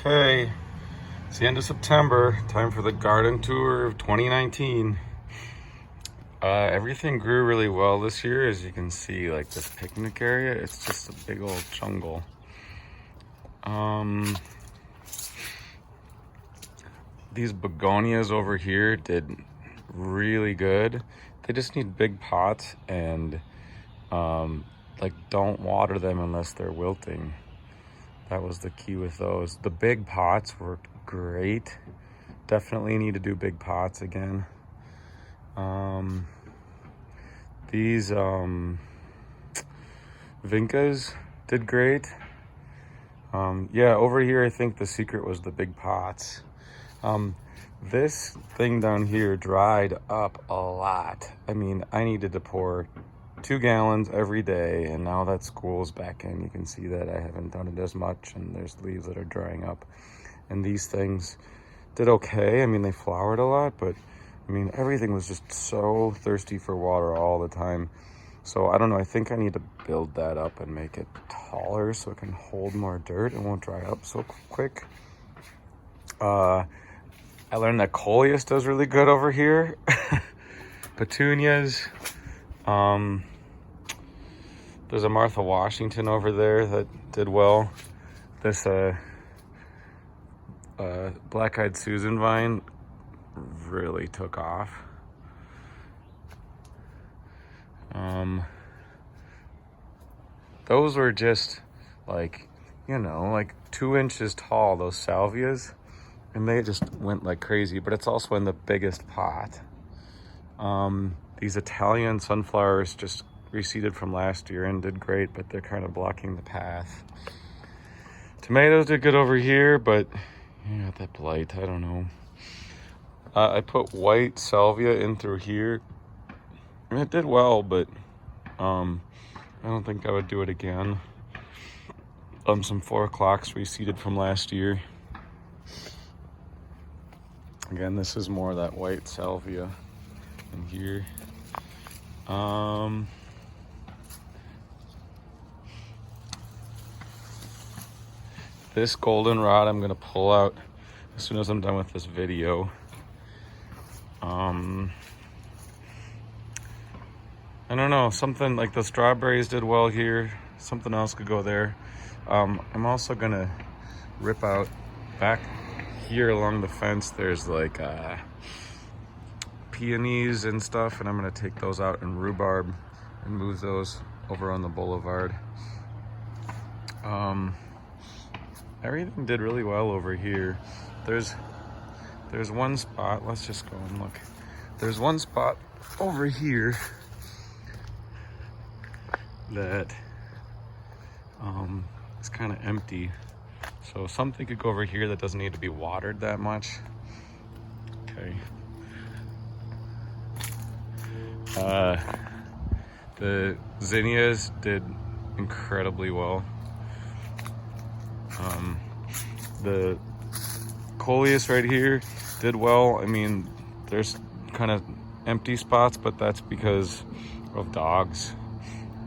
Okay, it's the end of September. Time for the garden tour of 2019. Everything grew really well this year. As you can see, like this picnic area, it's just a big old jungle. These begonias over here did really good. They just need big pots and like don't water them unless they're wilting. That was the key with those. The big pots worked great. Definitely need to do big pots again. These vincas did great. Yeah, over here I think the secret was the big pots. This thing down here dried up a lot. I mean, I needed to pour 2 gallons every day, and now that school's back in, you can see that I haven't done it as much, and there's leaves that are drying up. And these things did okay. I mean, they flowered a lot, but I mean, everything was just so thirsty for water all the time. So I don't know, I think I need to build that up and make it taller so it can hold more dirt and won't dry up so quick. I learned that coleus does really good over here. Petunias. There's a Martha Washington over there that did well. This black-eyed Susan vine really took off. Those were just like, you know, like 2 inches tall, those salvias, and they just went like crazy, but it's also in the biggest pot. These Italian sunflowers just reseeded from last year and did great, but they're kind of blocking the path. Tomatoes did good over here, but you got that blight, I don't know. I put white salvia in through here, and it did well, but I don't think I would do it again. Some 4 o'clocks reseeded from last year. Again, this is more of that white salvia in here. This goldenrod I'm gonna pull out as soon as I'm done with this video. I don't know, something like the strawberries did well here. Something else could go there. I'm also gonna rip out back here along the fence. There's like peonies and stuff, and I'm gonna take those out, and rhubarb, and move those over on the boulevard. Everything did really well over here. There's one spot, let's just go and look. There's one spot over here that is kind of empty. So something could go over here that doesn't need to be watered that much. Okay. The zinnias did incredibly well. The coleus right here did well. I mean, there's kind of empty spots, but that's because of dogs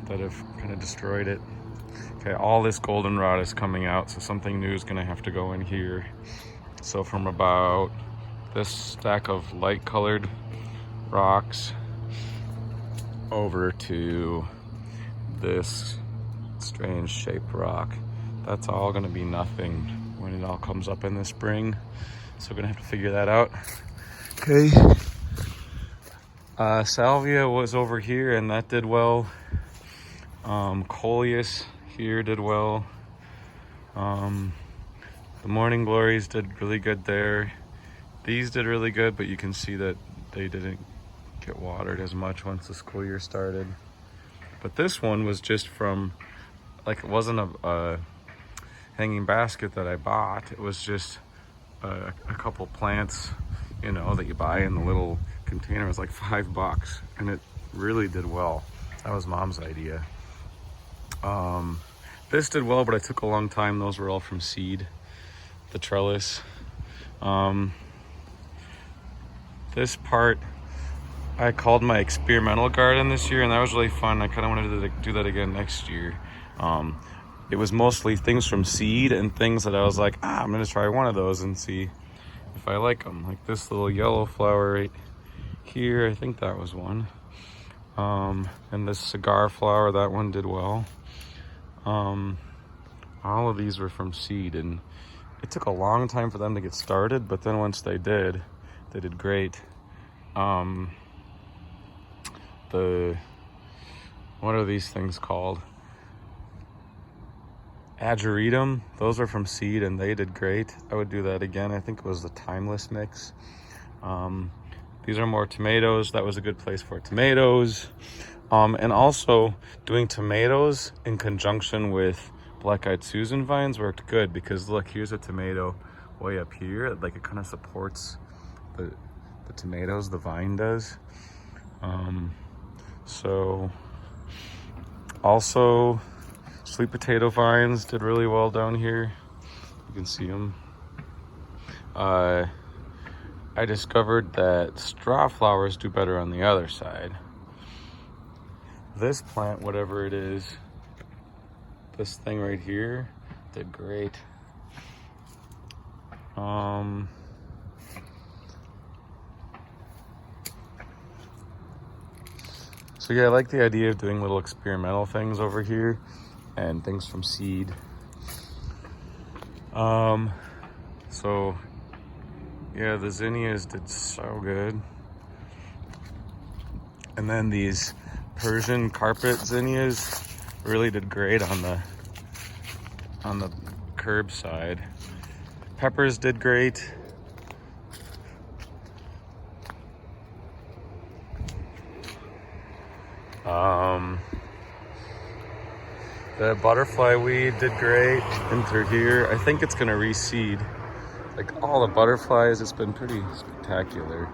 that have kind of destroyed it. Okay, all this goldenrod is coming out, so something new is gonna have to go in here. So from about this stack of light colored rocks over to this strange shaped rock, that's all gonna be nothing when it all comes up in the spring. So we're gonna have to figure that out. Okay. Salvia was over here and that did well. Coleus here did well. The morning glories did really good there. These did really good, but you can see that they didn't get watered as much once the school year started. But this one was just from, like, it wasn't a hanging basket that I bought. It was just a couple plants, you know, that you buy in the little container. It was like $5, and it really did well. That was Mom's idea. This did well, but it took a long time. Those were all from seed, the trellis. This part I called my experimental garden this year, and that was really fun. I kind of wanted to do that again next year. it was mostly things from seed and things that I was like, I'm gonna try one of those and see if I like them. Like this little yellow flower right here, I think that was one. And this cigar flower, that one did well. All of these were from seed, and it took a long time for them to get started, but then once they did great. What are these things called? Ageratum, those are from seed and they did great. I would do that again. I think it was the Timeless mix. These are more tomatoes. That was a good place for tomatoes. And also doing tomatoes in conjunction with Black-Eyed Susan vines worked good, because look, here's a tomato way up here. Like it kind of supports the tomatoes, the vine does. So also sweet potato vines did really well down here. You can see them. I discovered that straw flowers do better on the other side. This plant, whatever it is, this thing right here, did great. So yeah, I like the idea of doing little experimental things over here and things from seed. So yeah, the zinnias did so good. And then these Persian carpet zinnias really did great on the curb side. Peppers did great. The butterfly weed did great in through here. I think it's gonna reseed. Like all the butterflies, it's been pretty spectacular.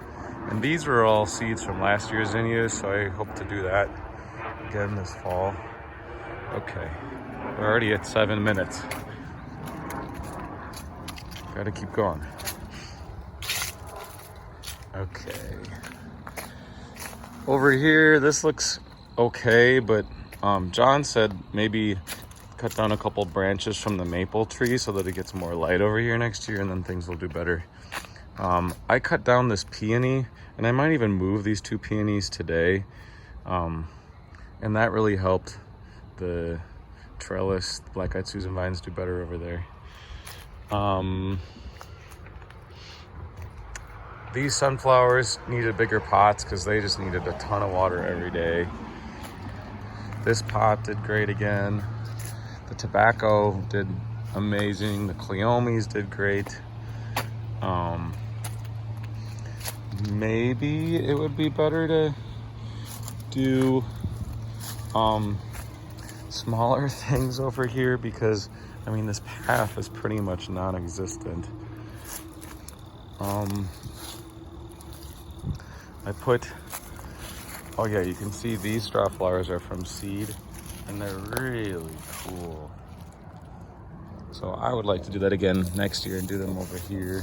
And these were all seeds from last year's zinnias, so I hope to do that again this fall. Okay, we're already at 7 minutes. Gotta keep going. Okay. Over here, this looks okay, but John said maybe cut down a couple branches from the maple tree so that it gets more light over here next year, and then things will do better. I cut down this peony, and I might even move these 2 peonies today. And that really helped the trellis Black-Eyed Susan vines do better over there. These sunflowers needed bigger pots because they just needed a ton of water every day. This pot did great again. The tobacco did amazing. The cleomes did great. Maybe it would be better to do smaller things over here, because I mean this path is pretty much non-existent. I put, oh yeah, you can see these straw flowers are from seed and they're really cool. So I would like to do that again next year and do them over here.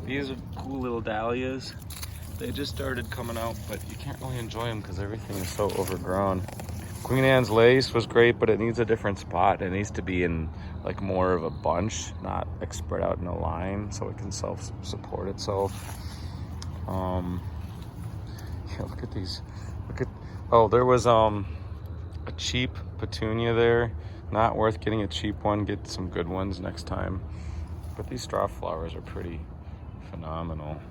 These are cool little dahlias. They just started coming out, but you can't really enjoy them because everything is so overgrown. Queen Anne's lace was great, but it needs a different spot. It needs to be in like more of a bunch, not like spread out in a line, so it can self-support itself. Yeah, look at these. Oh, there was a cheap petunia there. Not worth getting a cheap one. Get some good ones next time. But these straw flowers are pretty phenomenal.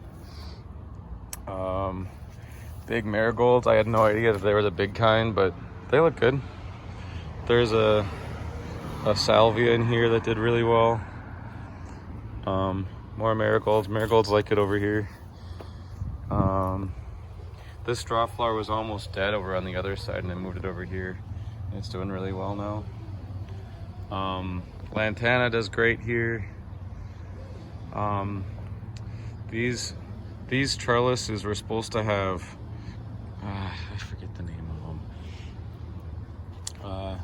Big marigolds. I had no idea that they were the big kind, but they look good. There's a salvia in here that did really well. More marigolds. Marigolds like it over here. This straw flower was almost dead over on the other side, and I moved it over here, and it's doing really well now. Lantana does great here. These trellises were supposed to have, I forget the name of them.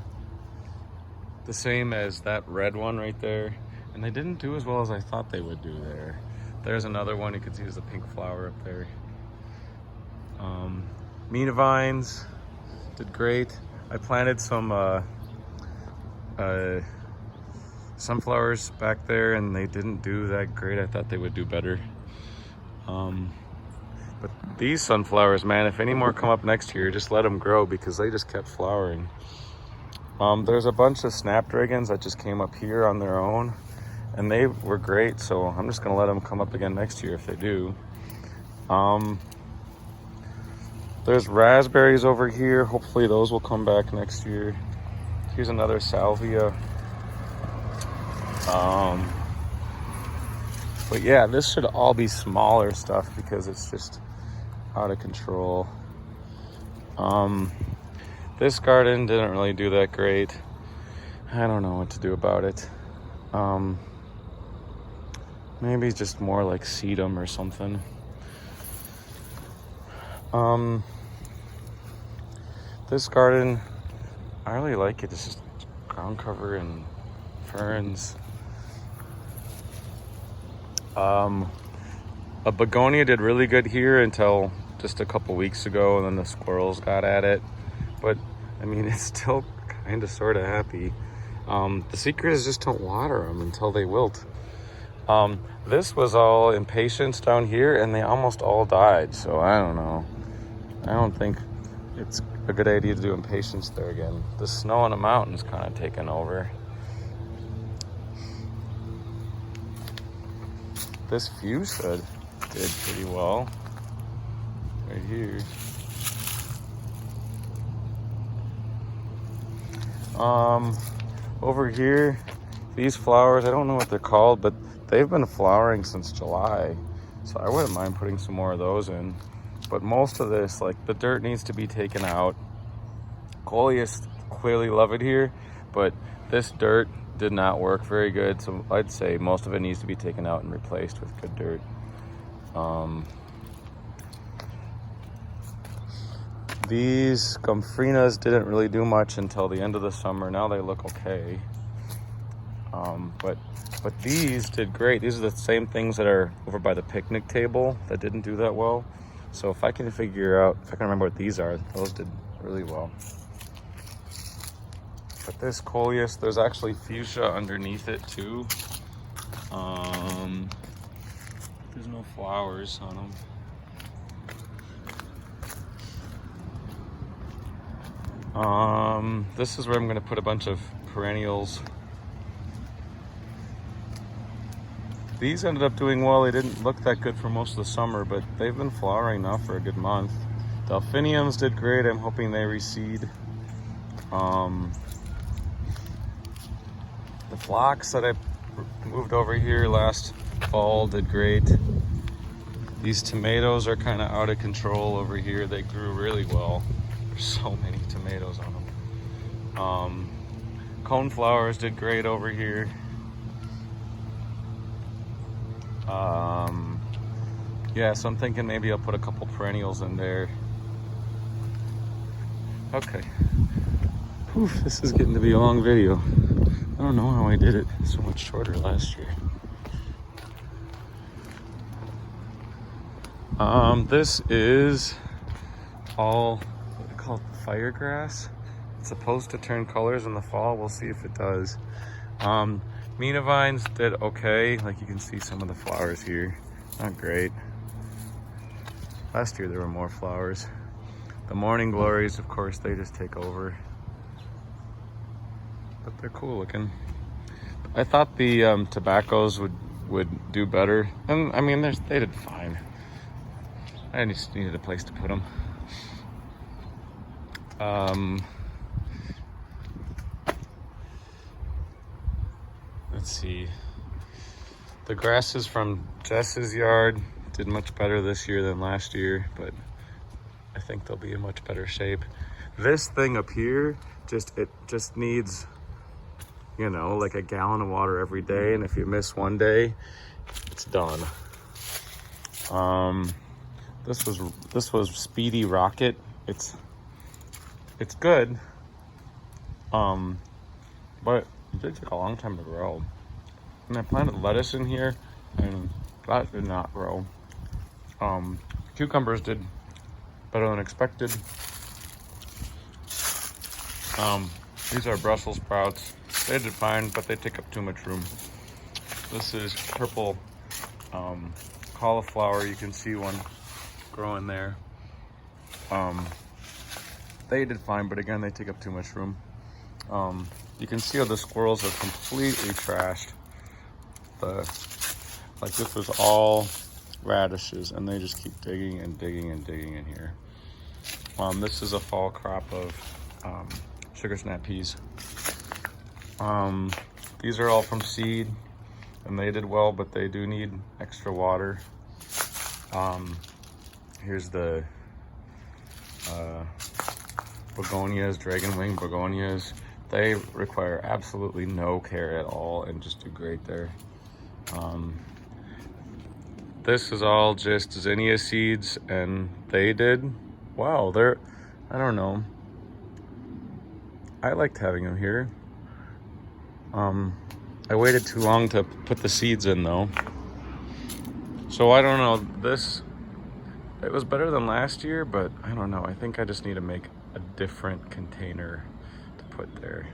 The same as that red one right there, and they didn't do as well as I thought they would do there. There's another one you can see, there's a pink flower up there. Mina vines did great. I planted some sunflowers back there, and they didn't do that great. I thought they would do better. But these sunflowers, man, if any more come up next year, just let them grow because they just kept flowering. There's a bunch of snapdragons that just came up here on their own, and they were great, so I'm just gonna let them come up again next year if they do. There's raspberries over here. Hopefully those will come back next year. Here's another salvia. But yeah, this should all be smaller stuff because it's just out of control. This garden didn't really do that great. I don't know what to do about it. Maybe just more like sedum or something. This garden, I really like it. It's just ground cover and ferns. A begonia did really good here until just a couple weeks ago, and then the squirrels got at it. But I mean, it's still kind of sort of happy. The secret is just don't water them until they wilt. This was all impatiens down here, and they almost all died. So I don't know. I don't think it's a good idea to do impatiens there again. The snow on the mountain's kind of taken over. This fuchsia did pretty well right here. Over here, these flowers, I don't know what they're called, but they've been flowering since July. So I wouldn't mind putting some more of those in. But most of this, like the dirt needs to be taken out. Coleus clearly love it here, but this dirt did not work very good. So I'd say most of it needs to be taken out and replaced with good dirt. These Gomphrenias didn't really do much until the end of the summer. Now they look okay. But these did great. These are the same things that are over by the picnic table that didn't do that well. So if I can figure out, if I can remember what these are, those did really well. But this Coleus, there's actually fuchsia underneath it too. There's no flowers on them. This is where I'm gonna put a bunch of perennials. These ended up doing well. They didn't look that good for most of the summer, but they've been flowering now for a good month. Delphiniums did great. I'm hoping they reseed. The phlox that I moved over here last fall did great. These tomatoes are kind of out of control over here. They grew really well. There's so many tomatoes on them. Coneflowers did great over here. Yeah, so I'm thinking maybe I'll put a couple perennials in there. Okay. Whew, this is getting to be a long video. I don't know how I did it so much shorter last year. This is all what they call firegrass. It's supposed to turn colors in the fall. We'll see if it does. Mina vines did okay. Like you can see some of the flowers here. Not great. Last year there were more flowers. The morning glories, of course, they just take over. But they're cool looking. I thought the tobaccos would do better. And I mean, they did fine. I just needed a place to put them. Let's see. The grasses from Jess's yard did much better this year than last year, but I think they'll be in much better shape. This thing up here, it just needs, you know, like a gallon of water every day, and if you miss one day, it's done. This was Speedy Rocket. It's good. But it did take a long time to grow. And I planted lettuce in here, and that did not grow. Cucumbers did better than expected. These are Brussels sprouts. They did fine, but they take up too much room. This is purple cauliflower. You can see one growing there. They did fine, but again, they take up too much room. You can see how the squirrels are completely trashed. Like this was all radishes, and they just keep digging and digging and digging in here. This is a fall crop of sugar snap peas. These are all from seed, and they did well, but they do need extra water. Here's the begonias, dragon wing begonias. They require absolutely no care at all and just do great there. This is all just zinnia seeds, and they did wow. I don't know. I liked having them here. I waited too long to put the seeds in though. So I don't know, it was better than last year, but I don't know. I think I just need to make a different container to put there.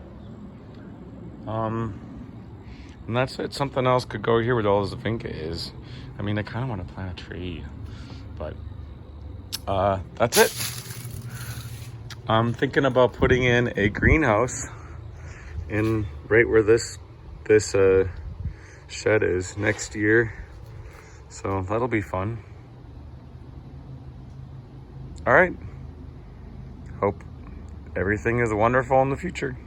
And that's it. Something else could go here with all this vinca is. I mean, I kind of want to plant a tree, but that's it. I'm thinking about putting in a greenhouse in right where this shed is next year. So that'll be fun. All right. Hope everything is wonderful in the future.